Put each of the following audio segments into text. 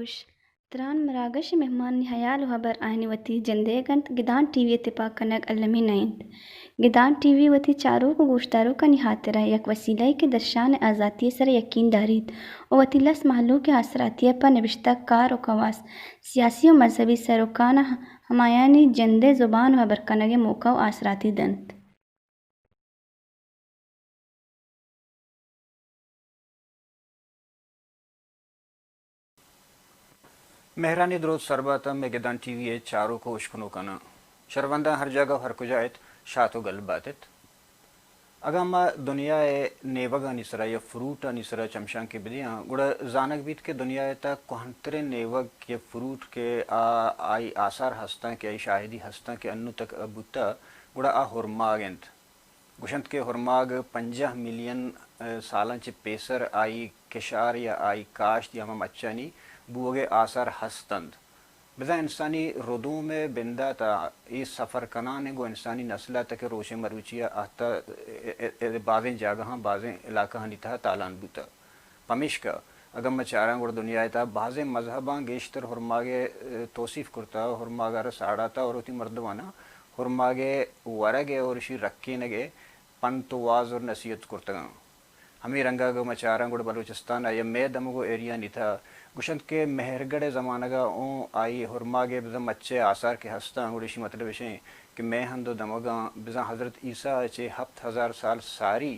گوش تران مراغش مهمان حيال وهبر آهني وتي جندگنت گدان ٹی وی اتفاق کنگ علمی نائند گدان ٹی وی وتی چاروں کو گوشتاروں کا نہاترہ یک وسیلہ کے درشان آزادی سر یقین دارید و وتی لس محلوں کے اثراتیہ پر نوشتہ کار و خواص سیاسی و مذہبی سروکان ہمایانی جندے زبان و برکنگ موقع و اثراتی دنت. مهرانی درود سرباتا میں گدان ٹی وی چاروں کو اشکنو کنا شروندہ ہر جگہ ہر کجایت شاتو گل باتت اگا ما دنیا نیوگا نسرا یا فروٹ نسرا چمشان کے بدیاں گوڑا زانک بیت کے دنیا تا کوہنترے نیوگ کے فروٹ کے آئی آثار ہستاں کے آئی شاہدی ہستاں کے انو تک بوتا گوڑا ہرماگ انت گوشنت کے ہرماگ 50 ملین سالان چے پیسر آئی کشار یا آئی کاشت یا ہم اچانی بوگے آثار ہستند بذا انسانی ردوں میں بندہ تا یہ سفر کنانے گو انسانی نسلہ تک روشے مروچیا آتا بعضیں جاگہاں بعضیں علاقہ نیتا تالان بوتا پمیشکا اگر میں چاراں گوڑ دنیا تا بعضیں مذہباں گیشتر ہرماگے توصیف کرتا ہرماگا رس آڑاتا اور ہوتی مردوانا ہرماگے ورگے اور اسی رکھے نگے پنت واز اور نصیحت کرتا ہمیں رنگا گو مچاراں گوڑ بلوچستان یا میں دمگو ایریا نیتا گوشنت کے مہرگڑ زمانہ گا اون آئی ہرماگے بزم اچھے آثار کے ہستا گوڑیشی مطلب ہے کہ میں ہندو دمگا بزا حضرت عیسیٰ اچھے 7000 سال ساری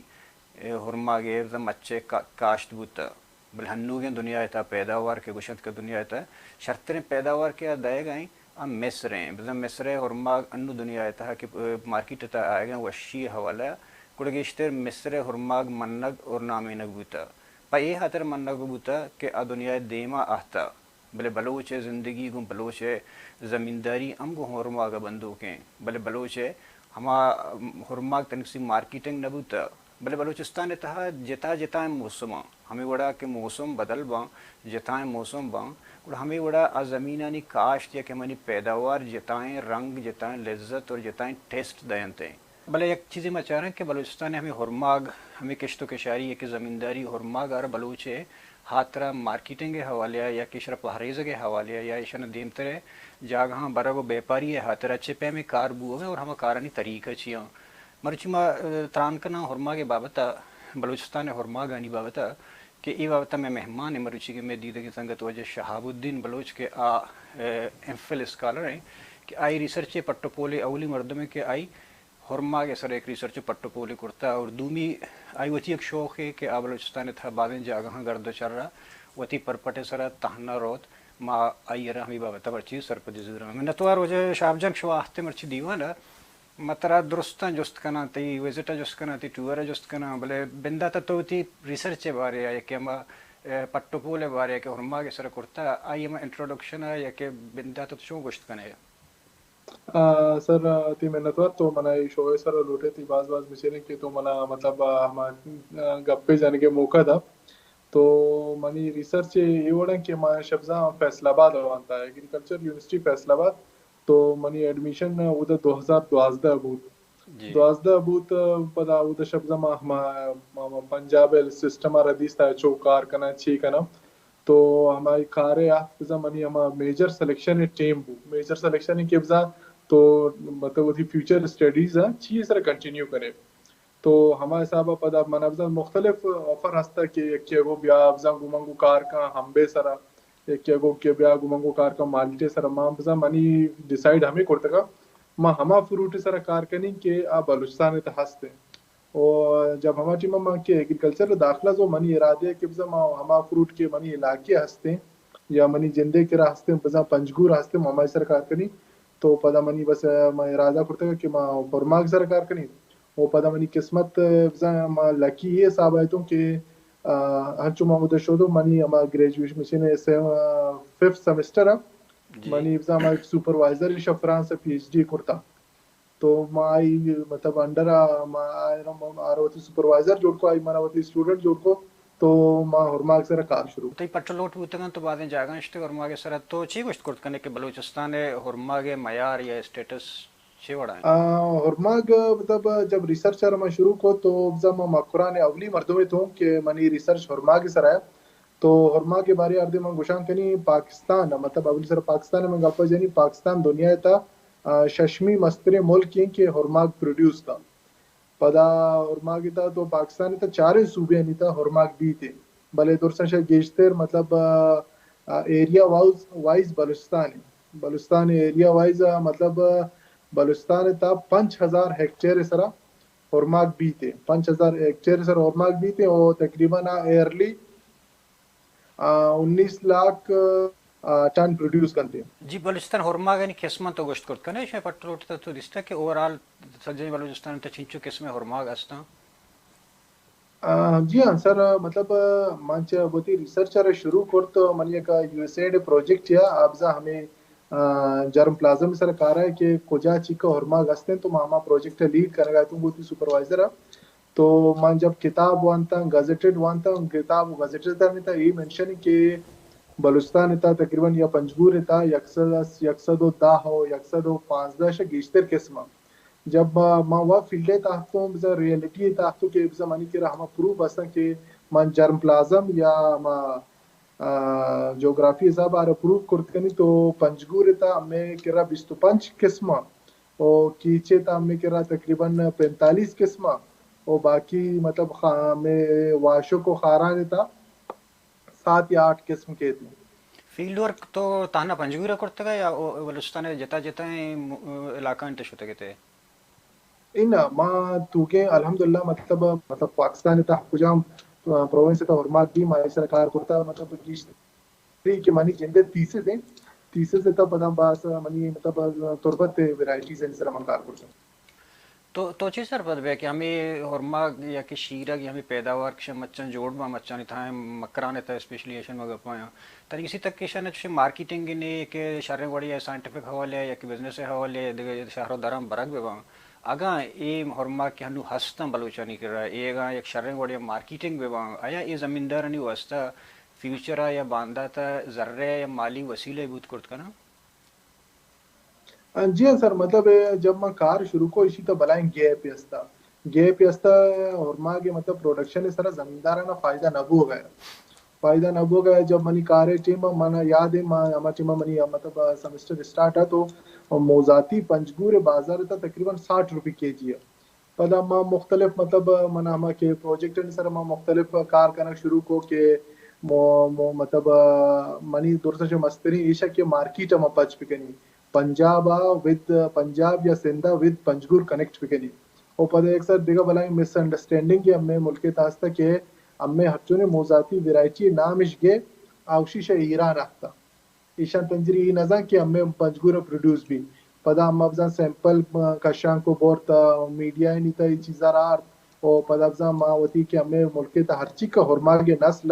ہرماگے بزم اچھے کاشت بوتا بل ہنوگیں دنیا تا پیداوار کے گوشنت کے دنیا تا شرطریں پیداوار کے دائے گائیں ام مصریں بزم مصریں ہرماگ انو دنیا تا کہ مارکیٹ تا آئے گا وشی حوالہ گوڑگیشتر مصر ہرماگ منگ اور نامینگ بوتا پا یہ خاطر منگ بوتا کہ آ دنیا دیما آتا بلے بلوچ زندگی گو بلوچ زمینداری ام گو ہرماگ بندوکیں بلے بلوچ ہما ہرماگ تنکسی مارکیٹنگ نبوتا بلے بلوچستان تہا جتا جتا موسم ہمیں وڑا کہ موسم بدل باں جتائیں موسم باں اور ہمیں وڑا آ زمینانی کاشت یا کہ منی پیداوار جتائیں رنگ جتائیں لذت اور جتائیں ٹیسٹ دینتے بلے ایک چیزیں میں چاہ رہا ہوں کہ بلوچستان ہمیں ہرماگ ہمیں کشت و کشاری ہے کہ زمینداری ہرماگ آر بلوچ ہے ہاترہ مارکیٹنگ کے حوالے یا کشر پہریز کے حوالے یا ایشن دیمترے جاگہاں برا وہ بیپاری ہے ہاترہ چپے میں کار بو ہے اور ہمیں کارانی طریقہ چیاں مرچی ما ترانکنا ہرماگ بابتا بلوچستان ہرماگ آنی بابتا کہ ای بابتا میں مہمان مرچی کے میں دیدہ کی سنگت وجہ شہاب الدین بلوچ کے ایم فل اسکالر ہیں کہ آئی ریسرچ پٹو پولے اولی مردمے کے آئی ہرماگ سر ایک ریسرچ پٹو پولی کرتا اور دومی آئی وتی ایک شوق ہے کہ بلوچستان تھا بعدیں جاگہاں گرد چر رہا وتی پرپٹے سرا تہنا روت ما آئی رہا ہمیں بابتا برچی سرپدی زدرہ میں نتوار وجہ شاب جنگ شو آہتے مرچی دیوانا مطرح درستان جست کنا تی ویزٹا جست کنا تی ٹورا جست کنا بلے بندہ تا تو تی ریسرچ بارے یا کہ ہما پٹو پولے بارے کہ ہرماگ سر کرتا آئی ہما انٹروڈکشن ہے یا کہ بندہ تا شو گشت کنے سر تی منتوار تو منا شوئے سر لوٹے تھی باز مشیریں کہ تو منا مطلب ہمارا گپے جانے کے موقع تھا تو منی ریسرچ یہ وڑا کہ میں شبزہ فیصل آباد روانتا ہے ایگریکلچر یونیورسٹی فیصل آباد تو منی ایڈمیشن ادھر 2012 بوت 12 بوت پدا ادھر شبزہ ما پنجاب سسٹم ردیس تھا چوکار کنا چھی کنا تو ہماری کارے آفزا منی ہما میجر سلیکشن ٹیم بو میجر سلیکشن کے بزا تو مطلب وہ فیوچر اسٹڈیز ہیں چیز سر کنٹینیو کرے تو ہما حساب پدا من افزا مختلف آفر ہستا کہ ایک گو بیا افزا گمنگو کار کا ہمبے سرا ایک گو کہ بیا گمنگو کار کا مالٹے سرا ما افزا منی ڈیسائیڈ ہمیں کرتا کا ما ہما فروٹ سرا کار کنی کہ بلوچستان تا ہستے اور جب ہما ٹیم ما کہ ایگریکلچر داخلہ جو منی ارادے کہ بزا ما ہما فروٹ کے منی علاقے ہستے یا منی جندے کے راستے بزا پنجگور ہستے ہمائی سر کار کنی تو پدا منی بس ما ارادہ کرتا کہ ما ہرماگ سر کار کنی وہ پدا منی قسمت ما لکی یہ ثابت ہوں کہ ہنچو ما مدد شدو منی اما گریجویشن مسین 5th سیمسٹر منی ما supervisor France P H D کرتا تو ما آئی مطلب انڈر ما آروتی سپروائزر جوڑ کو آئی مناوتی اسٹوڈنٹ جوڑ کو تو ما ہرماگ سر کار شروع تو پٹلوٹ بوتگن تو بعدیں جاگن اشتے ہرماگ سر تو چی گوشت کرت کنے کہ بلوچستان ہرماگ معیار یا اسٹیٹس چی وڑا ہے ہرماگ مطلب جب ریسرچر میں شروع کو تو ما مقران اولی مردمی تو کہ منی ریسرچ ہرماگ سر ہے تو ہرماگ کے بارے اردے من گوشان کنی پاکستان مطلب اولی سر پاکستان میں گپا جانی پاکستان دنیا تا ششمی مستر ملک ہیں کہ ہرماگ پروڈیوس کا پدا ہرماگ تا تو پاکستان تا 4 صوبے نہیں تا ہرماگ بھی تھے بلے درسن شاہ گیشتر مطلب area wise Balochistan area wise مطلب بلوچستان تا 5000 ہیکٹیر سرا ہرماگ بھی تھے 5000 ہیکٹیر سر ہرماگ بھی تھے اور تقریباً ایئرلی 19 لاکھ ٹن پروڈیوس کرتے ہیں جی بلوچستان ہرماگ یعنی قسمت تو گوشت کرت کنے اس میں پٹلوٹ تو دستا کہ اوورال سجن بلوچستان تا چنچو قسم ہرماگ ہستا جی ہاں سر مطلب منچ بہتی ریسرچر شروع کرت منی کا یو ایس ایڈ پروجیکٹ یا ابزا ہمیں جرم پلازا میں سر کہا رہا ہے کہ کجا چیکا ہرماگ ہستے ہیں تو ماما پروجیکٹ لیڈ کرے گا تو بہتی سپروائزر ہے تو من جب کتاب وانتا گزٹڈ وانتا کتاب گزٹڈ تا نہیں تھا یہ مینشن کہ بلوچستان تا تقریباً یا پنجگور تا 110 ہو 115 گیشتر قسمہ جب ما وا فیلڈ تاختوں بزا ریئلٹی تاختوں کہ بزا منی کہ ہما پروف ہستا کہ من جرم پلازم یا ما جغرافی حساب آرہ پروف کرت کنی تو پنجگور تا ہمیں کرا 25 قسمہ اور کیچے تا ہمیں کرا تقریباً 45 قسمہ اور باقی مطلب میں واشو کو خاران تا 7 یا 8 قسم کے تھے فیلڈ ورک تو تانا پنجگورہ کرتا گا یا بلوچستان جتا جتا علاقہ انتش ہوتا گے تھے ان ما توکے الحمدللہ مطلب پاکستان تا کجام پروونس تا ہرماگ بھی مائی سرکار کرتا مطلب کیشتری کہ منی جندے تیسے تا پدا باس منی مطلب تربت ورائٹیز ان سر من کار کرتا تو چی سر پد بے کہ ہمیں ہرماگ یا کہ شیرہ کی ہمیں پیداوار کشا مچن جوڑ با مچانی تھا مکرانے تا اسپیشلیشن میں گپایا تر اسی تک کشا نچے مارکیٹنگ نے کہ شہریں وڑی ہے سائنٹیفک حوالے یا کہ بزنس حوالے دیگر شہر و درم برک بے با اگاں اے ہرماگ کے ہنو ہستم بلوچانی کر رہا ہے اے اگاں ایک شہریں وڑی مارکیٹنگ بے با آیا اے زمیندار نہیں واسطہ فیوچرہ یا باندھا تا ذرہ یا مالی وسیلے بوت کرت کا نا جی ہاں سر مطلب جب میں کار شروع کو اسی تو بلائیں گیپ یستا ہرماگ مطلب پروڈکشن اس طرح زمیندارانہ فائدہ نبو گیا جب منی کارے ٹیم منا یاد ہے ہما ٹیم منی مطلب سمسٹر اسٹارٹ ہے تو موزاتی پنجگور بازار تا تقریباً 60 روپے کے جی ہے پدا ما مختلف مطلب منا ہما کے پروجیکٹ سر ما مختلف کار کرنا شروع کو کہ مطلب منی دورسا جو مستری ایشا کے مارکیٹ ما پچ پکنی پنجاب یا سندھا ود پنجگور کنیکٹ پکنی اور پدا ایک سر دیگا بلائیں مس انڈرسٹینڈنگ کی ہمیں ملک تاستا کہ ہمیں ہچونے موزاتی ورائٹی نامش گے آوشیش ایران آتا ایشان تنجری نزا کہ ہمیں پنجگور پروڈیوس بھی پدا ہم افزان سیمپل کشان کو بورتا میڈیا نہیں تا یہ چیزا رار اور پدا افزان ماوتی کہ ہمیں ملک تا ہرچی کا ہرماگ نسل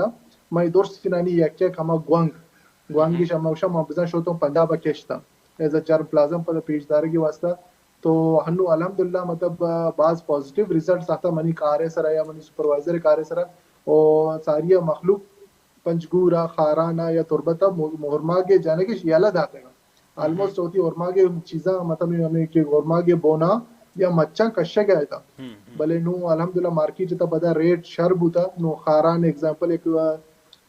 میں دورس چنانی یک ہما گوانگی شما افزان شوتوں پنجاب کشتا ایز اے جرم پلازم پر پیش دارگی واسطہ تو ہنو الحمدللہ مطلب بعض پازیٹیو ریزلٹس آتا منی کارے سرا یا منی سپروائزر کارے سرا اور ساری مخلوق پنجگورا خارانا یا تربتا ہرماگ جانے کے شیالہ داتے ہیں آلموسٹ ہوتی ہرماگ چیزاں مطلب ہمیں کہ ہرماگ بونا یا مچا کشا گیا تھا بلے نو الحمدللہ مارکیٹ تا بدا ریٹ شرب ہوتا نو خاران ایگزامپل ایک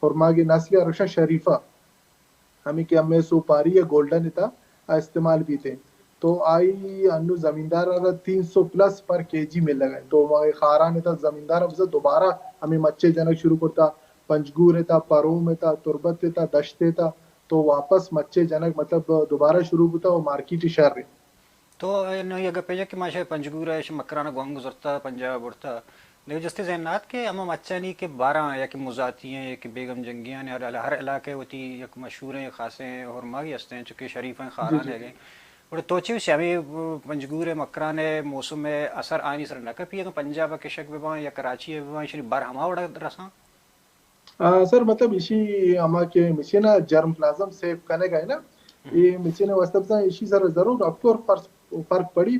ہرماگ نسل رشا شریفہ ہمیں کہ ہمیں سوپاری یا گولڈن تھا استعمال بھی تھے تو آئی انو زمیندار 300 پلس پر کے جی مل لگا تو خاران تھا زمیندار دوبارہ ہمیں مچے جنک شروع کرتا پنجگور تھا پروم تھا تربت تھا دشتے تھا تو واپس مچے جنک مطلب دوبارہ شروع ہوتا وہ مارکیٹ شہر رہے تو یہ گپے کہ ماشا پنجگور ہے مکرانا گوانگ گزرتا پنجاب اڑتا لیکن جستے ذہنات کے اما مچانی کے 12 یا کہ مزاتی ہیں یا کہ بیگم جنگیاں ہیں اور ہر علاقے ہوتی یک مشہور ہیں خاصے ہیں ہرماگی ہستے ہیں چونکہ شریف ہیں خاران ہے گئے और तोची से अभी पंजगूर मकराने मौसम में असर आनी सर नका पिए पंजाब केशक बेबा या कराची बेबा श्री बार हमा उड़ा रसा सर मतलब इसी अमा के मिशी ना जर्म प्लाज्म सेव करने गए ना ये मिशी ने वास्तव से इसी सर जरूर आपको फर्क पड़ी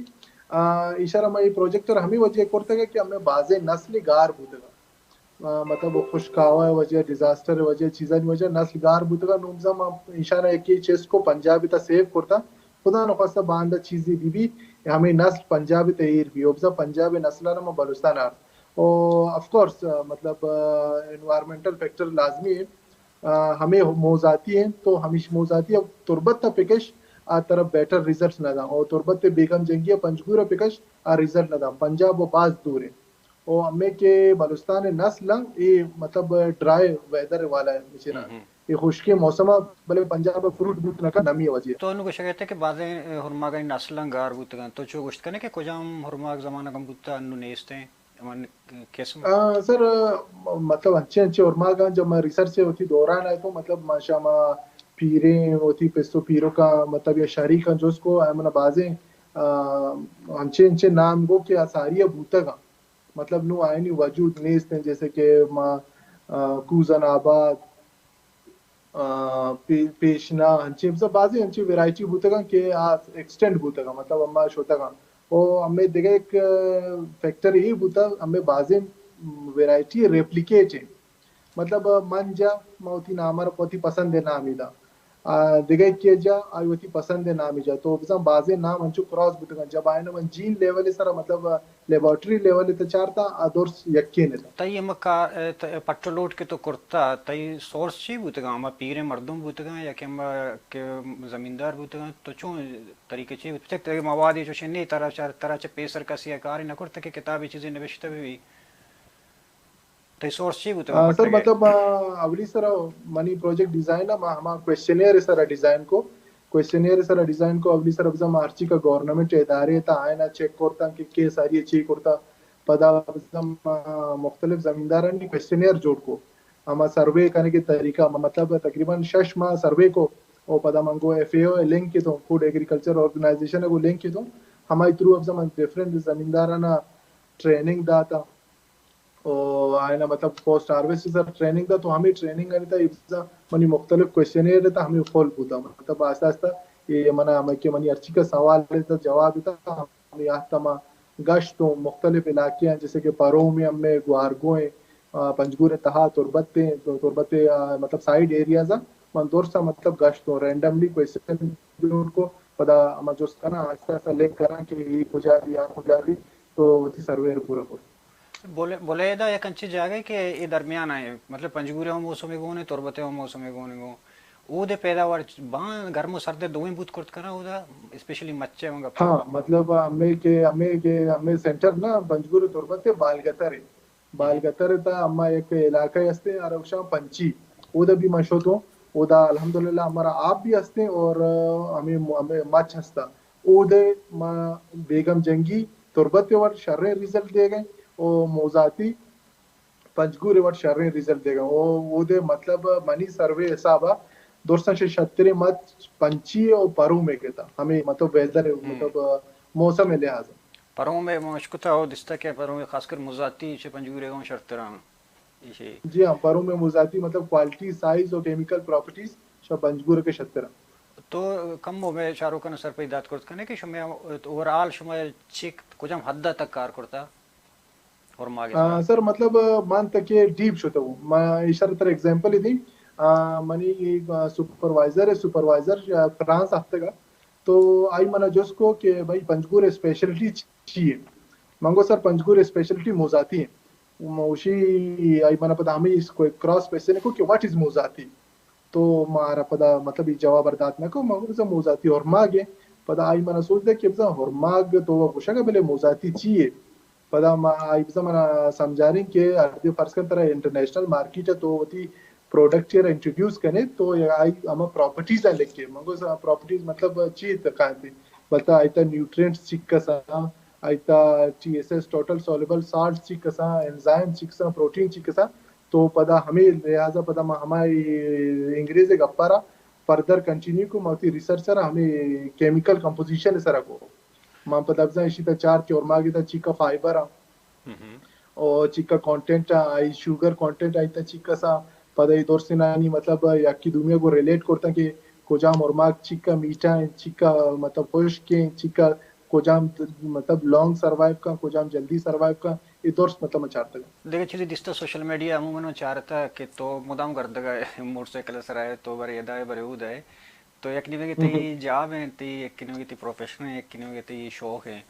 इशारा में ये प्रोजेक्टर हमें वजह करते हैं कि हमें बाजे नस्ल गार बुतेगा मतलब वो खुशकावा वजह डिजास्टर वजह चीज़ां वजह नस्ल गार बुतेगा नुमजम इशारा एक ही चीज को पंजाबी ता सेव करता खुदा नखास्ता बांधा चीज़ी बीबी हमें नस्ल पंजाबी तैर भी obza पंजाबी नस्ल ना बलुस्तान आर और ऑफ कोर्स मतलब एनवायरमेंटल फैक्टर लाजमी है हमें मोजाती हैं तो हमें मोजाती अब तुरबत पिकश आ तरफ बेटर रिजल्ट्स ना दा और तुरबत बेगम जंगिया पंजगूर पिकश आ रिजल्ट ना दा पंजाब वो बाज दूर है और हमें के बलुस्तान नस्ल ये मतलब ड्राई वेदर वाला है मिशना ये खुश्की मौसम भले पंजाब फ्रूट बूट ना नमी वजह तो उनको कहते कि बाजे हुरमा का नस्ल गार बुतगा तो जो गोश्त करने के कुजाम हुरमा जमाना कम बुता अन्नु नेस्ते सर मतलब अच्छे अच्छे और माँ का जब मैं रिसर्च से होती दौरान आए तो मतलब माशामा पीरे होती पेस्तो पीरों का मतलब या शरीक जो उसको मैंने बाजे अच्छे अच्छे नाम को क्या सारी बूता का मतलब नु आए नहीं वजूद नेस्त हैं जैसे कि माँ कूजन आबाद पेशना अच्छे सब बाजे अच्छे वैरायटी बूता का के एक्सटेंड बूता का मतलब अम्मा छोटा का और हमें देखा एक फैक्टर यही होता हमें बाजे वैरायटी रेप्लिकेट है मतलब मन जा मौती नामर पोती पसंद है नाम इदा देखा किया जा आई होती पसंद है नाम इजा तो बस बाजे नाम अंचु क्रॉस बुतगा जब आए ना जीन लेवल है सारा मतलब लेबोरेटरी लेवल है तो चारता आदर्श यकीन है तई मक्का पट्रोलोट के तो कुर्ता तई सोर्स ची बुतगा हम पीरे मर्दों बुतगा या कि हम के जमींदार बुतगा तो चो तरीके ची तक तक मवादी जो शनी तरह च पेसर का सियाकार न करते के किताबी चीजें निवेशते भी तई सोर्स ची बुतगा सर मतलब अवली सर मनी प्रोजेक्ट डिजाइन हम क्वेश्चनियर सर डिजाइन को क्वेश्चनियर सर डिजाइन को अवली सर अब आर्ची का गवर्नमेंट इदारे ता आयना चेक करता कि सारी चीज करता पदा मुख्तलिफ जमींदारानी क्वेश्चनियर जोड़ को हम सर्वे करने के तरीका मतलब तकरीबन 6 माह सर्वे को और पदा मंगो एफएओ लिंक के तो फूड एग्रीकल्चर ऑर्गेनाइजेशन है वो लिंक के तो हमारे थ्रू अब डिफरेंट जमींदाराना ट्रेनिंग दाता और आयना मतलब पोस्ट हार्वेस्ट सर ट्रेनिंग था तो हमें ट्रेनिंग करनी था इब्जा मनी मुख्तलिफ क्वेश्चनियर था हमें खोल पूछा मतलब आस्ता आस्ता ये मना हमें के मनी अर्ची का सवाल था जवाब था हमें आता मा गश्त तो मुख्तलिफ इलाके हैं जैसे कि परों में हमें गुआरगोएं पंजगूर तहा तुरबते तो तुरबते मतलब साइड एरियाज मन दूर सा मतलब गश्त तो रैंडमली क्वेश्चन उनको पता हम जो ना आस्ता आस्ता लिंक करा कि ये गुजारी तो सर्वे पूरा हो बोले बोले दा एक अच्छी जगह के ये दरमियान आए मतलब पंजगूरे हो मौसम में गोने तुरबते हो मौसम में गोने गो ऊदे पैदावार बां गर्म सर्दे दोवें बुत करत करा उदा स्पेशली मच्छे होंगे हाँ मतलब हमें सेंटर ना पंजगूर तुरबते बालगतर था अम्मा एक इलाका हस्ते अरवशा पंची उदा भी मशो तो उदा अल्हम्दुलिल्लाह हमारा आप भी हस्ते और हमें हमें मच हस्ता उदे बेगम जंगी तुरबते वर शर्रे रिजल्ट दे गए और मोजाती पंजगूर वर शर्रे रिजल्ट देगा वो दे मतलब मनी सर्वे हिसाबा 276 मत पंची और परू में कहता हमें मतलब वेदर मतलब मौसम में लिहाज परों में मुश्किल हो दिसता के परों में खासकर मुजाती से पंजगूरे को शर्तरा इसे जी हाँ परों में मुजाती मतलब क्वालिटी साइज और केमिकल प्रॉपर्टीज सब पंजगूर के शर्तरा तो कम हो में शाहरुख खान सर पे दाद करत कने कि शमे ओवरऑल शमे चेक कुछ हम हद तक कार करता और मागे सर मतलब मान तक के डीप शो तो मैं इशारा तर एग्जांपल थी मनी एक सुपरवाइजर है सुपरवाइजर फ्रांस हफ्ते का तो आई मना जोसको कि भाई पंजगूर स्पेशलिटी चाहिए मंगो सर पंजगूर स्पेशलिटी मोजाती है उसी आई मना पता हमें इसको क्रॉस पेशे को कि व्हाट इज मोजाती तो मारा पता मतलब ये जवाब बर्दात ना को मंगो से मोजाती और मागे पता आई मना सोच दे कि और माग तो वो कुशा भले मोजाती चाहिए पता आई मना समझा रही कि अर्धे फर्ज कर तरह इंटरनेशनल मार्केट है तो वती प्रोडक्ट ये इंट्रोड्यूस करें तो आई हम प्रॉपर्टीज है लेके मंगो प्रॉपर्टीज मतलब चीज कांती बता आइता न्यूट्रिएंट्स चिकसा आइता टीएसएस टोटल सॉल्युबल साल्ट चिकसा एंजाइम चिकसा प्रोटीन चिकसा तो पता हमें लिहाजा पता हमारी अंग्रेजी गप्पारा further continue ko mauti researcher hame chemical composition sara ko ma padabza ishita char ke ormagi ta chika fiber और चिक्का कंटेंट आई शुगर कंटेंट आई था चिक्का सा पदा इधर से नानी मतलब याकी दुनिया को रिलेट करता कि कोजाम और मार्क चिक्का मीठा चिक्का मतलब खुश के चिक्का कोजाम मतलब लॉन्ग सर्वाइव का कोजाम जल्दी सर्वाइव का इधर मतलब मचाता है देखिए चीज़ दिसता सोशल मीडिया अमूमन में चाहता कि तो मुदाम कर देगा मोटरसाइकिल सर है तो बार येदा है बारे उदा है तो एक निवे की ती जॉब है ती एक निवे की ती प्रोफेशन है एक निवे की ती शौक है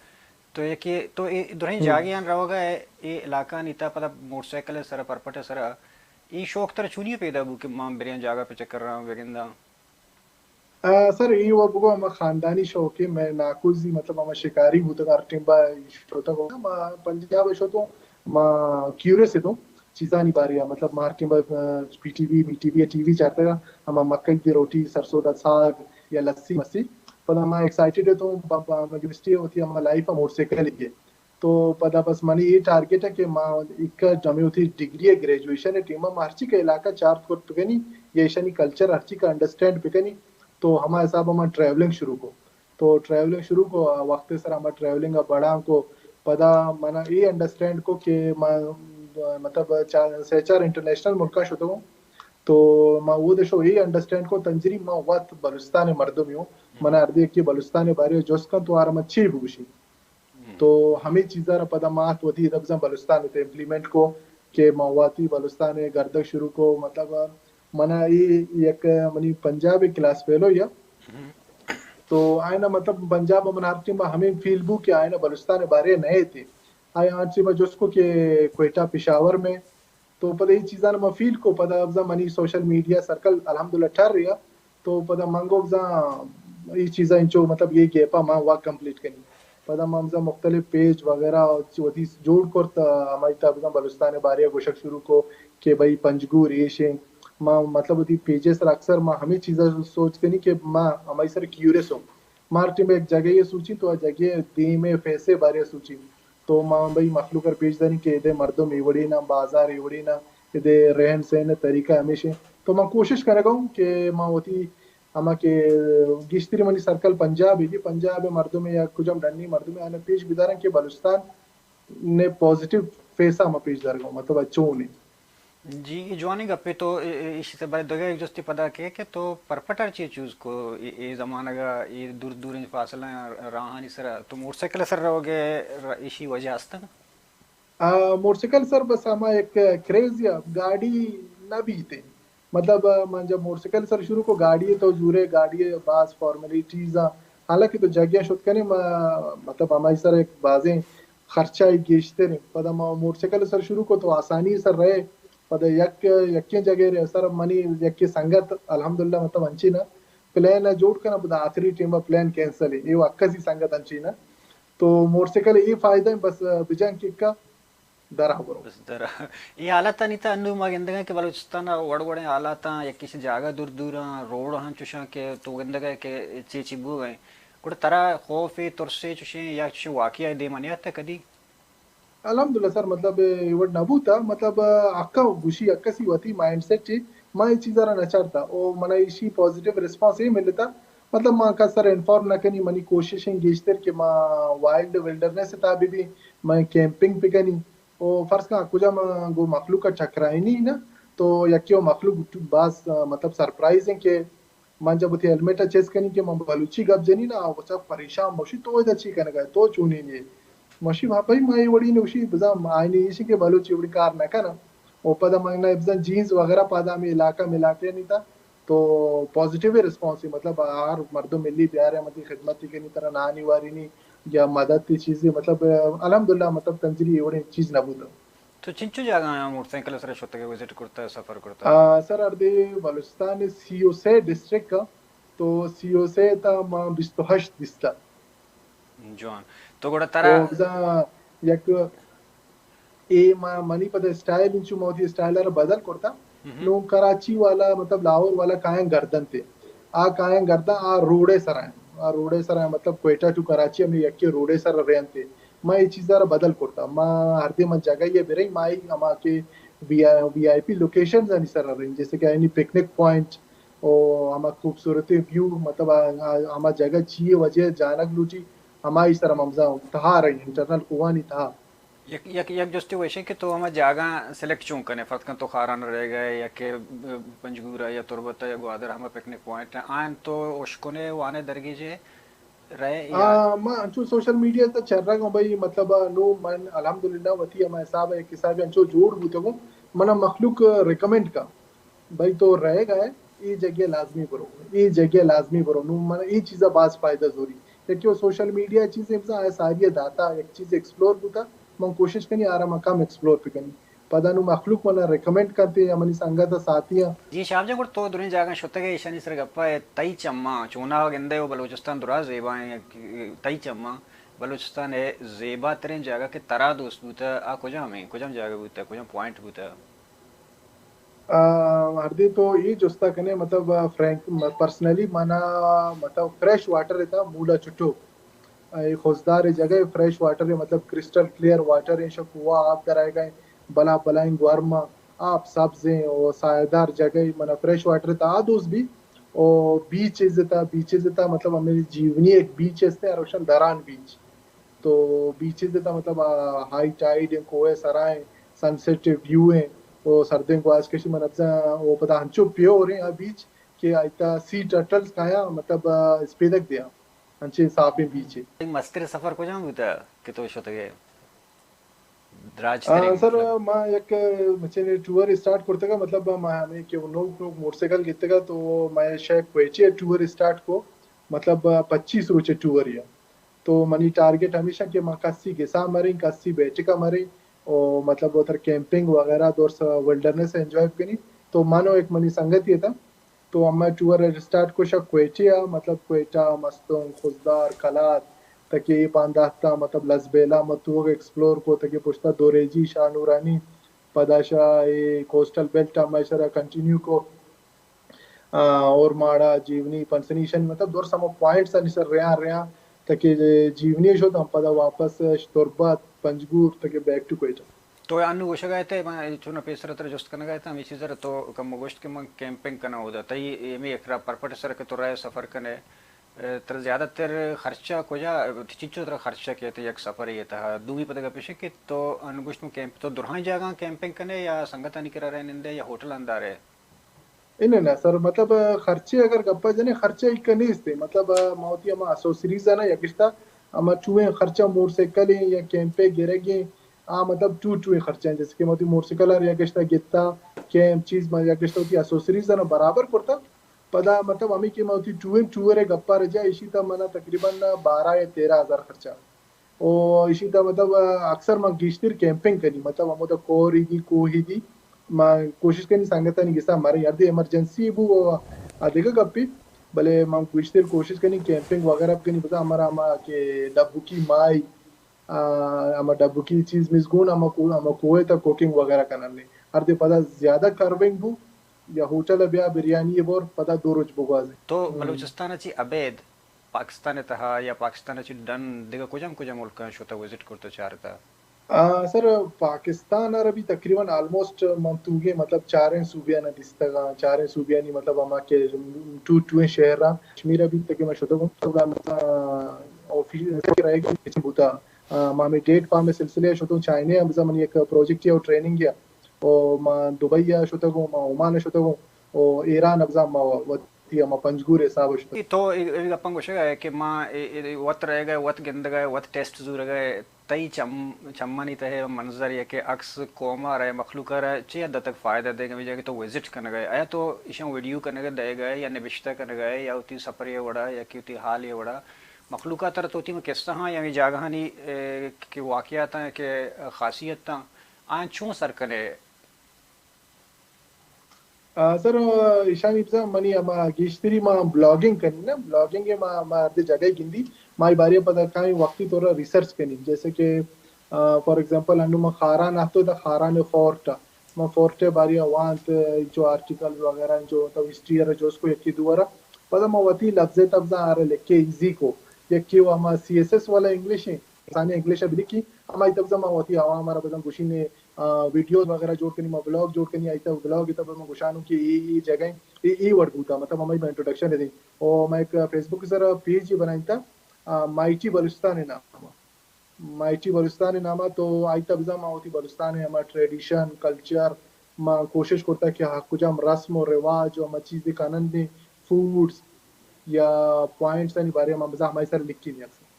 तो एक ये तो ये दुरही जागियान रहोगा ये इलाका नीता पता मोटरसाइकिल है सर परपट है सर ये शौक तर चुनिए पैदा बुक मां बिरियान जागा पे चक्कर रहा हूँ वेगिंदा सर ये वो बुगो हम खानदानी शौक है मैं नाकुजी मतलब हम शिकारी होता का टिम्बा होता को मैं पंजाब शो तो मैं क्यूरियस है तो चीज़ा नहीं बारी है मतलब मार टिम्बा पीटीवी बीटीवी टीवी चाहते हैं हम मक्के की रोटी सरसों का साग या लस्सी मस्सी पर हम एक्साइटेड है तो यूनिवर्सिटी होती है हमारी लाइफ मोटरसाइकिल है तो पता बस मनी ये टारगेट है कि माँ एक जमे होती डिग्री है ग्रेजुएशन है टीमा मार्ची का इलाका चार कोट पे नहीं ये शनी कल्चर हर्ची का अंडरस्टैंड पे नहीं तो हमारे हिसाब हम ट्रैवलिंग शुरू को तो ट्रैवलिंग शुरू को वक्त सर हम ट्रैवलिंग बड़ा को पता मना ये अंडरस्टैंड को कि मतलब सेचार इंटरनेशनल मुल्क का शुरू तो मैं वो देशो ये अंडरस्टैंड को तंजरी मैं वक्त बलुस्तान मर्दों में हूँ मना अर्दे की बलुस्तान बारे जोश का तो आराम अच्छी भूषी तो हमें चीज़ा पता मात होती तब से बलुस्तान होते इम्प्लीमेंट को के मवाती बलुस्तान गर्दक शुरू को मतलब मना ये एक मनी पंजाब क्लास फेलो या तो आए ना मतलब पंजाब में मनारती में हमें फील बू के आए ना बलुस्तान बारे नए थे आए आज से मैं जोसको के क्वेटा पेशावर में तो पता ये चीज़ा ना मैं फील को पता अब मनी सोशल मीडिया सर्कल अल्हम्दुलिल्लाह ठहर रहा तो पता मांगो अब ये चीज़ा इंचो मतलब ये गेपा माँ वाक कंप्लीट करनी पता मामजा मुख्तलिफ पेज वगैरह चौथी जोड़ कर हमारी तब बलुस्तान बारे गोशक शुरू को कि भाई पंजगूर ये माँ मतलब होती पेजेस अक्सर माँ हमें चीज़ें सोचते नहीं कि माँ हमारी सर क्यूरियस हो मार्टी में एक जगह ये सूची तो जगह दी में फैसे बारे सूची तो माँ भाई मखलूक कर पेज दानी के इधे मर्दों में इवड़ी ना बाजार इवड़ी ना इधे रहन सहन तरीका हमेशा तो मैं कोशिश करेगा हूँ कि माँ होती हमा के गिश्तरी मनी सर्कल पंजाब है पंजाब मर्दों में या कुछ हम डन्नी मर्दों में आने पेश बिदारा के बलुस्तान ने पॉजिटिव फेसा हम पेश दरगा मतलब अच्छों ने जी जवानी गप्पे तो इसी से बड़े दगे जस्ती पता के तो परपटर ची चूज को ये जमाना का ये दूर दूर इन फासला राहानी सर तो मोटरसाइकिल सर रहोगे इसी वजह आस्ता मोटरसाइकिल सर बस हमा एक क्रेज या गाड़ी ना भी थे मतलब मैं जब मोटरसाइकिल सर शुरू को गाड़ी है तो जूरे गाड़ी है बास फॉर्मेलिटीज हालांकि तो जगह शुद्ध करने मतलब हमारी सर एक बाजें खर्चा ही गेजते रहे पता मोटरसाइकिल सर शुरू को तो आसानी सर रहे पता यक्के जगह रहे सर मनी यक्के संगत अल्हम्दुलिल्लाह मतलब अंची ना प्लान जोड़ कर ना पता आखिरी टीम प्लान कैंसिल है ये अक्का सी संगत अंची ना तो मोटरसाइकिल ये फायदा है बस बिजन किक का दरा बरो बस दरा ये हालत नहीं था अंदू मगंदगा के बलूचिस्तान वड़वड़े हालत या किसी जगह दूर दूर रोड हम चुशा के तो गंदगा के चीची बू गए कुछ तरह खौफ तुरसे चुशे या चुशे वाकया दे मानिया था कदी अल्हम्दुलिल्लाह सर मतलब इवड नबूता मतलब अक्का गुशी अक्का सी वती माइंडसेट ची मैं ये चीज़ जरा नचारता और मना इसी पॉजिटिव रिस्पांस ये मिलता मतलब माँ का सर इन्फॉर्म न करनी मनी कोशिशें गेजतर कि माँ वाइल्ड विल्डरनेस था अभी भी मैं कैंपिंग पे करनी और फर्ज का कुछ हम गो मखलूक का चक्राई नहीं ना तो यक्की वो मखलूक बास मतलब सरप्राइज है कि man जब हेलमेट चेस करनी कि मैं बलूची गप जनी ना वो सब परेशान मोशी तो इधर अच्छी करने का तो चुनी नहीं मोशी भाई मैं वड़ी नौशी बजा आईने इसी के बलूची वड़ी कार ना का ना वो पता मैं इब्जन जीन्स वगैरह पता में इलाका मिलाके नहीं था तो पॉजिटिव रिस्पॉन्स मतलब आर मर्दों मिली प्यार है मतलब खिदमत की नहीं तरह ना निवारी नहीं या मदद की चीज़ें मतलब अल्हम्दुलिल्लाह मतलब तंजरी वड़ी चीज़ नबूत तो चिंचू जगह मोटरसाइकिल सर शोते के विजिट करता है सफर करता है सर अर्दे बलूचिस्तान सीओसे डिस्ट्रिक्ट का तो सीओसे ता मां 28 दिसता जॉन तो गोड़ा तारा तो जा एक ए मां मनी पद स्टाइल इंचू मोदी स्टाइलर बदल करता नो कराची वाला मतलब लाहौर वाला कायं गर्दन थे आ कायं गर्दा आ रोडे सराय मतलब क्वेटा टू कराची में यक्के रोडे सर रेन थे मैं ये चीज़ जरा बदल करता मैं हरदे मन जगह ये बेरे माई हमा के वीआईपी लोकेशंस आणि सर रेंज जैसे कि एनी पिकनिक पॉइंट और हमा खूबसूरती व्यू मतलब हमा जगह चाहिए वजह जानक लूची हमारी सर ममजा तहा रही इंटरनल कुआ नहीं था यक यक यक जस्ती वैसे कि तो हम जागा सेलेक्ट चूं कने फर्क तो खारान रह गए या के पंजगुरा या तुरबता या ग्वादर हम पिकनिक पॉइंट आन तो उशकोने वाने दरगी जे रहे या मां अंचो सोशल मीडिया तो चल रहा हूँ भाई मतलब नो मन अल्हम्दुलिल्लाह वती हमारे हिसाब है किसा भी अंचो जोड़ बूते को मना मखलूक रिकमेंड का भाई तो रहेगा है ये जगह लाजमी करो ये जगह लाजमी करो नु मन ये चीज़ बाज फायदा जोरी क्योंकि वो सोशल मीडिया चीज़ें बसा सारी दाता एक चीज़ एक्सप्लोर बुता मैं कोशिश करनी आ रहा मकाम एक्सप्लोर पे करनी पता नु मखलूक मना रिकमेंड करते या मनी संगत साथियां जी शाबजा को तो दुनिया जागा शొత్తಗೆ ಇಶಾನಿ ಸರ ಗಪ್ಪ ತೈ ಚಮ್ಮ ಚೂನಾಗ ಎಂದೆಯೋ ಬಲೂಚಿಸ್ತಾನ್ दुरा ज़ेबा तई चम्मा बलूचिस्तान है ज़ेबा तरीन जगह के तरा दोस्त बूता आ कुजम जगह बूता कुजम पॉइंट बूता हरदी तो ये जोस्ता कने मतलब फ्रैंक पर्सनली मना मतलब फ्रेश वाटर रहता मूला चुट्टो एक खोजदार जगह फ्रेश वाटर है मतलब क्रिस्टल क्लियर वाटर है शो कुआ आप कराएगा बला बलाइन ग्वारमा आप सब्जें और सायदार जगह मना फ्रेश वाटर था दोस्त भी और बीचेस था मतलब हमारी जीवनी एक बीच है रोशन दरान बीच तो बीचेस था मतलब हाई टाइड कोए सराय सनसेट व्यू है वो सर्दियों को आज कशी मन वो पता हंचो पियो हो रहे हैं बीच के आइता सी टर्टल्स खाया मतलब स्पेदक दिया हंचे साफे बीच है मस्तिर सफर कुजम बूता कि तो शొత్తಗೆ राज तरीन सर मतलब मैं एक म्हणजे टूर स्टार्ट करते का मतलब मैं हमें कि नो मोटरसाइकिल घेते का तो मैं शायद क्वेचे टूर स्टार्ट को मतलब 25 रोचे टूर या तो मनी टारगेट हमेशा कि मैं कस्सी गेसा मरे कस्सी बैठे का मरे और मतलब उधर कैंपिंग वगैरह दोस्त विल्डरनेस एंजॉय करनी तो मानो एक मनी संगत ये था तो हम टूर स्टार्ट को शक क्वेचिया मतलब क्वेटा मस्तों खुजदार कलात तके बांधाता मतलब लसबेला मतुग एक्सप्लोर को तके पुछता दोरेजी शाहनूरानी पदाशा ये कोस्टल बेल्ट हमेशा कंटिन्यू को और माड़ा जीवनी पंसनीशन मतलब दौर सम पॉइंट्स अनिसर रया तके जीवनी शो हम पदा वापस तुर्बत पंजगूर तके बैक टू क्वेटा तो अनु गोश गए थे मैं चुना पेसर तर जस्ट करने गए थे हम इसी तरह तो कम गोश्त के मैं कैंपिंग करना होता था ये मैं एक परपट सर के तो रहे सफर करने तर ज़्यादातर खर्चा को जा चिच्चो तरह खर्चा किया था एक सफर ये था दूरी पता का पेशे कि तो अनुगोश्त में कैंप तो दुरहाई जगह कैंपिंग करने या संगत नहीं करा रहे निंदे या होटल अंदर है ಇಲ್ಲ ಸರ್ मतलब खर्चे अगर गप्पा जने खर्चे कनी इसते मतलब मावती अमा असोसरीज ना यकिस्ता अमा चुए खर्चा मोटरसाइकिल या कैंपे गिरेगे मतलब टू खर्चे हैं जैसे कि मावती मोटरसाइकिल और यकिस्ता गित्ता कैंप चीज में यकिस्ता होती असोसरीज ना बराबर करता पदा मतलब अमी की मावती टू रे गप्पा रजा इसी ता मना तकरीबन 12 या 13,000 खर्चा और इसी ता मतलब अक्सर मैं गिश्तिर कैंपिंग करी मतलब हम तो कोही दी मैं कोशिश करनी सांगता नहीं गिसा हमारे यार इमरजेंसी वो देखा गप्पी भले मैं गुजर कोशिश करनी कैंपिंग वगैरह करनी पता हमारा के डब्बू की माई हमारा डब्बू की चीज मिस गुण हम कुएं तक कुकिंग वगैरह करना नहीं हर दे पता ज्यादा कार्विंग बू या होटल ब्या बिरयानी ये बोर पता दो रोज बुगवाज तो बलूचिस्तानाची अबेद पाकिस्तान तहा या पाकिस्तानाची डन दिगा कुजम मुल्क शोता विजिट करतो चारता सर पाकिस्तान और अभी तकरीबन ऑलमोस्ट मंतूगे मतलब चारें सूबिया न दिस्तगा चारें सूबिया नहीं मतलब हमा के टू शहर रहा कश्मीर अभी तक मैं शुद्ध हूँ तो ऑफिस रहेगी बुता मामी डेट पा में सिलसिले शुद्ध चाइने अब जमन एक प्रोजेक्ट या ट्रेनिंग किया और मां दुबई या शुद्ध हूँ मां ओमान शुद्ध हूँ और ईरान अब्जा मां पंजगूर हिसाब शुद्ध तो एक अपन गोशे गए कि मां वत रह गए वत गिंद गए वत टेस्ट जूर गए तई चम्मनी तहे मंजर ये कि अक्स कोमा रहे मखलूक रहे चे हद तक फ़ायदा देंगे भी जाके तो विजिट करने गए आया तो इशा वीडियो करने गए दे गए या निबिश्ता करने गए या उती सफर ये वड़ा या कि उती हाल ये वड़ा मखलूका तरह तो उती में किस तरह या जागहानी के वाक़यात हैं के खासियत आन चूँ सर करे सर ईशान इब्जा मनी अमा गिश्तरी मा ब्लॉगिंग करनी ना ब्लॉगिंग के मा अर्धे जगह गिंदी माई बारी पता काई वक्ती तोरा रिसर्च करनी जैसे कि फॉर एग्जांपल अनु मा खारान आतो द खारान फोर्ट मा फोर्ट बारी वांत जो आर्टिकल वगैरह जो तो हिस्ट्री है जो उसको एक दुआरा पता मा वती लफ्ज़ तब्जा आ रहे लेके इजी को ये कि वो हम सीएसएस वाला इंग्लिश है सानी इंग्लिश अभी की हमारी तब्जा मा वती आवा हमारा पता गुशी ने वीडियोस वगैरह जोड़ करनी ब्लॉग जोड़ करनी आई तब ब्लॉग तब मैं गुशानू की ये जगह ई वर्ड बूता मतलब हमारी मैं इंट्रोडक्शन थी और मैं एक फेसबुक सर पेज बनाई था माइटी बलुस्तान है नाम माइटी बलुस्तान है नामा तो आई तबजा मा होती बलुस्तान है हमारा ट्रेडिशन कल्चर माँ कोशिश करता है कि हाँ कुछ हम रस्म और रिवाज और हमारी चीज़ें कानन ने फूड्स या पॉइंट्स आणि बारे में मजा हमारी सर लिखी नहीं अक्सर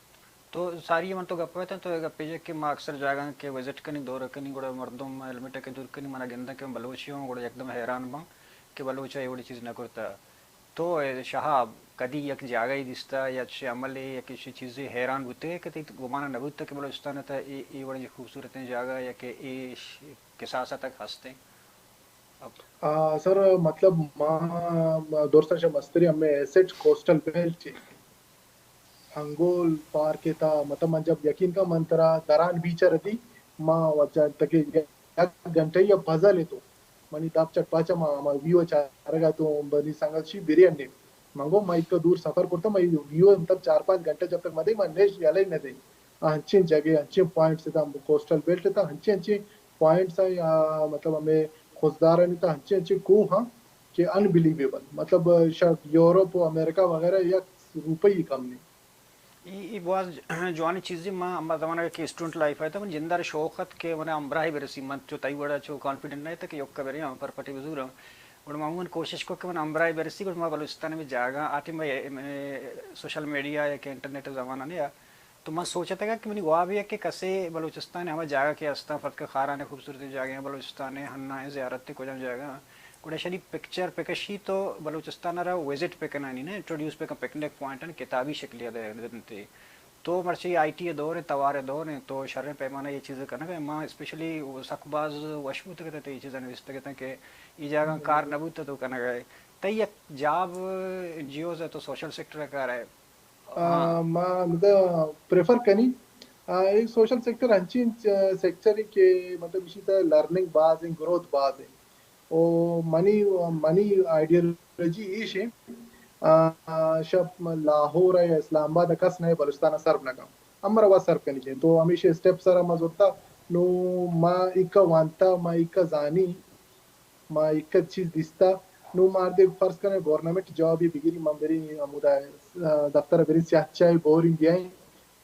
तो सारी मन तो गप्पे थे तो गप्पे जे कि माँ अक्सर जागा के विजिट कनी दौर कनी गुड़ा मर्दम हेलमेट के दूर कनी मना गेंदा के बलोचियों गुड़ा एकदम हैरान बा कि बलोचा एवढी चीज न करता तो शहाब कधी एक जागा ही दिसता या अमल या किसी चीज़ हैरान होते कि ते गुमाना न होता कि बलोचिस्तान था ये बड़ी खूबसूरत जागा या कि ये के साथ साथ हंसते सर मतलब माँ दोस्तों मस्तरी हमें asset coastal belt Hingol park था मतलब मन जब यकीन का मंत्रा दरान बीचर थी माँ वच्चा तके घंटे या पजल तो मनी दाप चटपाचा माँ व्यू चारगा तो बनी सांगची बिर्याणी मंगो मैं इतना दूर सफर करता मैं व्यू मतलब 4-5 घंटे जब तक मदे मैं नेश याले ही नहीं अच्छी जगह अच्छे पॉइंट्स था कोस्टल बेल्ट था अच्छे अच्छे पॉइंट्स है मतलब हमें खुशदार नहीं था अच्छे अच्छे को हाँ कि अनबिलीवेबल मतलब शायद यूरोप अमेरिका वगैरह या रुपये ही कम नहीं ये बहुत जवानी चीज़ें माँ अम्मा जमाना के स्टूडेंट लाइफ है तो मन जिंदार शौकत के मने अम्बरा ही बेरसी मन जो तई बड़ा जो कॉन्फिडेंट नहीं था कि योक्का बेरे यहाँ पर पटी बजूर और मामून कोशिश को कि मन अम्बरा ही बेरसी और माँ बलूचिस्तान में जागा आटे में सोशल मीडिया या के इंटरनेट जमाना नहीं तो मैं सोचा था कि मैंने वहाँ भी है कि कैसे बलूचिस्तान है हमारे जागा के हस्ता फत का खारा ने खूबसूरती जागे हैं बलूचिस्तान है हन्ना है ज़ियारत को जम जाएगा कुड़ेशनी पिक्चर पिकशी तो बलूचिस्तान रहा विजिट पे करना नहीं ना इंट्रोड्यूस पे का पिकनिक पॉइंट है किताबी शक्लिया दे तो मर्ची आईटी दौर है तवार दौर है तो शर्र पैमाना ये चीज़ें करना कि माँ स्पेशली सकबाज वशबूत कहते ये चीज़ें निविष्ट कहते हैं कि ये जगह कार नबूत तो करना गए तई एक जाब जियो से तो सोशल सेक्टर का रहा है माँ मतलब प्रेफर कनी एक सोशल सेक्टर अंची सेक्टर के मतलब इसी तरह लर्निंग बाज है ग्रोथ बाज है ओ मनी आइडियोलॉजी इश है शब लाहौर या इस्लामाबाद कस नहीं बलुस्तान सर्व नका अमर वा सर्व कनी चाहिए तो हमेशा स्टेप सर मजोता नो मा इक्का वांता मा इक्का जानी मा इक्का चीज दिसता नो मार दे फर्ज करने गवर्नमेंट जॉब ही बिगिरी मंबरी अमुदा दफ्तर बेरी से अच्छा है बोरिंग गया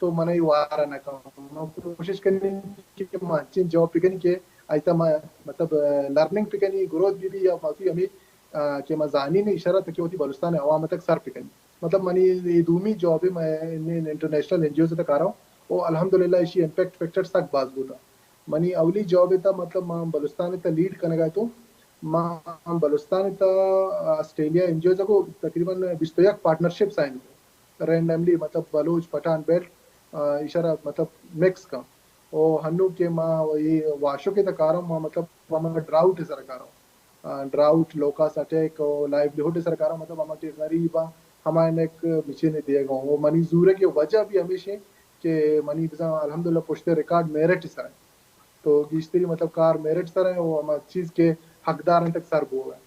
तो मन ही वारा ना काम कोशिश करनी कि अच्छी जॉब पिकनी के ऐसा मतलब लर्निंग पिकनी ग्रोथ भी या माफी हमें कि मजानी ने इशारा तक होती बलुस्तान अवाम तक सर पिकनी मतलब मनी ये दूमी जॉब है मैं इंटरनेशनल एनजीओ से तक आ रहा हूँ वो अल्हम्दुलिल्लाह इसी इम्पैक्ट फैक्टर्स तक बाज बूता मनी अवली जॉब है मतलब मां बलुस्तान इतना लीड करने गए तो मां बलुस्तान इतना ऑस्ट्रेलिया एनजीओ को तकरीबन 21 पार्टनरशिप साइन रैंडमली मतलब बलूच पठान बेल्ट इशारा मतलब मिक्स का और हन्नू के माँ ये वाशो के तकारों माँ मतलब हमारा ड्राउट है सरकारों ड्राउट लोकास अटैक और लाइवलीहुड है सरकारों मतलब हमारे गरीबा हमारे एक मिचे ने दिए गए वो मनी जूरे की वजह भी हमेशा कि मनी बिजा अल्हम्दुलिल्लाह पुश्ते रिकॉर्ड मेरिट सर है तो गिश्तरी मतलब कार मेरिट सर है वो हमारे चीज के हकदार तक सर वो है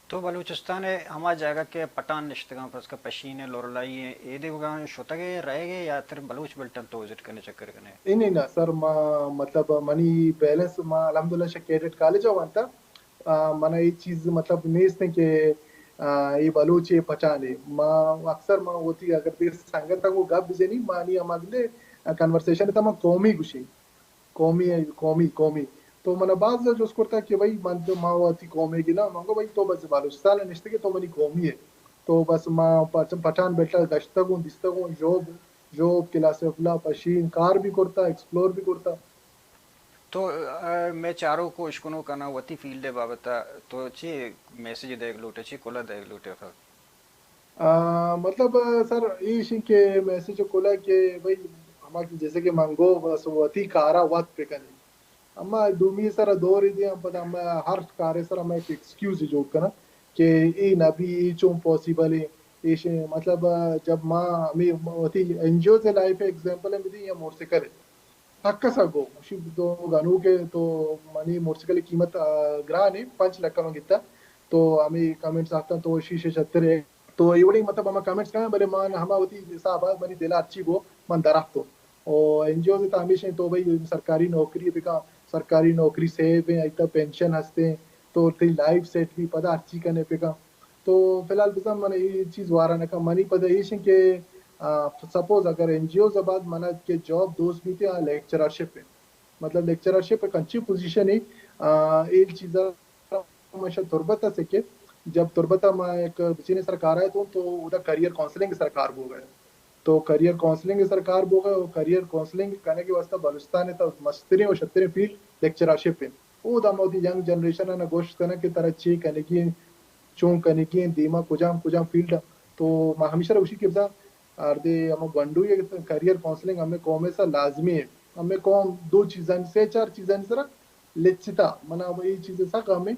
तो बलूचिस्तान है हमारी जगह के पठान निश्तगा पर उसका पशीने लोरलाई है ये देवगा शोता के रहेंगे या फिर बलूच बिल्टन तो विजिट करने चक्कर करने नहीं ना सर मतलब मनी बैलेंस अल्हम्दुलिल्लाह कैडेट कॉलेज अవంతా మన ఈ चीज मतलब नेस ने के ये बलूची पहचाने माँ अक्सर माँ होती अगर देर संगत तक वो गप बिजे नहीं मानी हमारे कन्वर्सेशन था माँ कौमी गुशी कौमी है कौमी कौमी तो मन बाज जो उसको था कि भाई मन जो माँ होती कौमी की ना मांगो भाई तो बस बालूचिस्तान निश्चित के तो मनी कौमी है तो बस माँ पठान बेटा गश्ता को दिस्ता को जॉब क्लास अफला पशीन कार भी करता एक्सप्लोर भी करता तो मैं चारों को इश्कुनो करना वती फील्ड है बाबता तो ची मैसेज देख लूटे ची कोला देख लूटे फिर मतलब सर ये के मैसेज कोला के भाई हमारे जैसे कि मांगो बस वती कारा वत पे करनी अम्मा दूमी सर दो रही थी पता अम्मा हर कार्य सर हमें एक एक्सक्यूज जो करना कि ये नबी ये चों पॉसिबल है ये मतलब जब माँ हमें वती एनजीओ से लाइफ एग्जांपल है मेरी ये मोटरसाइकिल है हक्का सगो शिव दो गानू के तो मनी मोटरसाइकिल की कीमत ग्रान है 5 लाख का कितना तो हमें कमेंट्स आता तो शीशे 76 है तो एवढी मतलब हम कमेंट्स काय बरे मन हमावती साहब मनी दिला अच्छी वो मन दराखतो और एनजीओ से हमेशा तो भाई सरकारी नौकरी पे का सरकारी नौकरी से भी इतना पेंशन हंसते तो थी लाइफ सेट भी पता अच्छी करने पे का تو فی الحال بزن من یہ چیز وارانه کا منی پدہ ایشن کہ سپوز اگر این جی اوز بعد من کے جاب دوست بھی تھے لیکچررشپ ہے مطلب لیکچررشپ ایک اچھی پوزیشن ہے ایک چیز مشا تربتا سے کہ جب تربتا میں ایک بچینے سرکار ہے تو ادھر کریئر کاؤنسلنگ سرکار بو گئے تو کریئر کاؤنسلنگ سرکار بو گئے اور کریئر کاؤنسلنگ کرنے کے واسطہ بلوچستان ہے تو مستری اور شتری فیلڈ لیکچررشپ ہے وہ دا موتی ینگ جنریشن ہے گوشت کرنے کی طرح چی کرنے کی چون کرنے کی دیما کجام فیلڈ تو میں ہمیشہ اسی کے بتا اردے ہم گنڈو یہ کریئر کاؤنسلنگ ہمیں قوم سا لازمی ہے ہمیں قوم دو چیزیں سے چار چیزیں سر لچتا منا یہ چیزیں سا ہمیں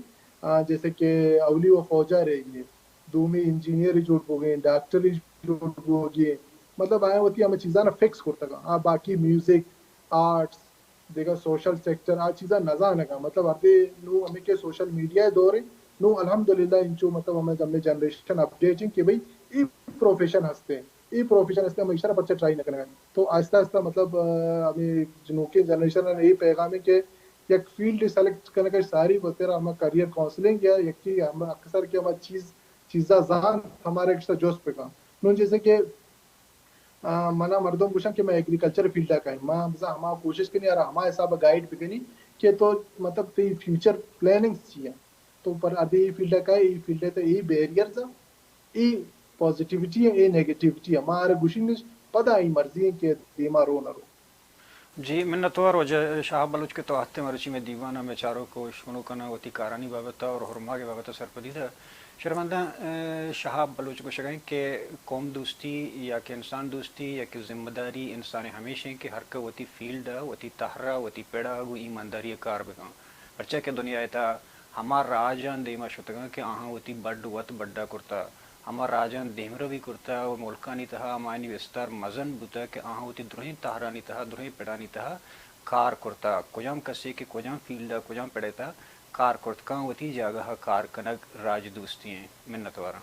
جیسے کہ اولی و فوجا رہے گی دومی انجینئر جوٹ ہو گئے ڈاکٹر جوٹ ہو گئے مطلب آیا ہوتی ہمیں چیزاں فکس کرتا گا باقی میوزک آرٹس دیکھا سوشل سیکٹر آ چیزاں نظر آنے کا مطلب ابھی نو ہمیں کہ سوشل میڈیا دور ہے نو الحمدللہ انچو مطلب ہمیں جنریشن اپڈیٹنگ کہ بھائی ای پروفیشن ہستے ای پروفیشن ہستے ہم اشارہ بچے ٹرائی نہ کریں تو آہستہ آہستہ مطلب ہمیں جنوبی جنریشن نے یہی پیغام ہے کہ ایک فیلڈ سلیکٹ کرنے کا ساری بتیرا ہمیں کریئر کاؤنسلنگ یا ایک کی ہم اکثر کہ ہمیں چیزاں ذہن ہمارے ایک جوش پہ کا نون جیسے کہ منا مردوں پوچھا کہ میں ایگریکلچر فیلڈ کا ماں ہم کوشش کرنی یار ہمارے حساب گائیڈ بھی کرنی کہ تو مطلب فیوچر پلاننگ چاہیے تو پر ابھی یہ فیلڈ کا یہ فیلڈ ہے تو یہ بیریئر تھا یہ پازیٹیوٹی ہے یہ نیگیٹیوٹی ہے ہمارے گوشی پتہ ہی مرضی ہے کہ دیما رو نہ رو جی منتوار وجہ شاہ بلوچ کے تو آتے مرچی میں دیوانہ میں چاروں کو شنو کنا ہوتی کارانی بابتا اور حرما کے بابتا سرپدی تھا شرمندہ شاہ بلوچ کو شگائیں کہ قوم دوستی یا کہ انسان دوستی یا کہ ذمہ داری انسان ہمیشہ کہ ہر کا وتی فیلڈ وتی تہرا وتی پیڑا گو ایمانداری کار بکاں پرچہ کہ دنیا تا ہمار راجان دیما شتگاں کہ آہاں وتی بڈ وط بڈا کرتا ہمار راجان دیمرہ بھی کرتا و ملکانی تہا ہمانی وستار مزن بوتا کہ آہاں ہوتی درہیں تہرانی تہا درہیں پیڑانی تہا کار کرتا کجام کسی کے کجام فیلڈا کجام پیڑتا کار کرتکاں وتی جاگہ کار کنگ راج دوستی ہیں منتوارا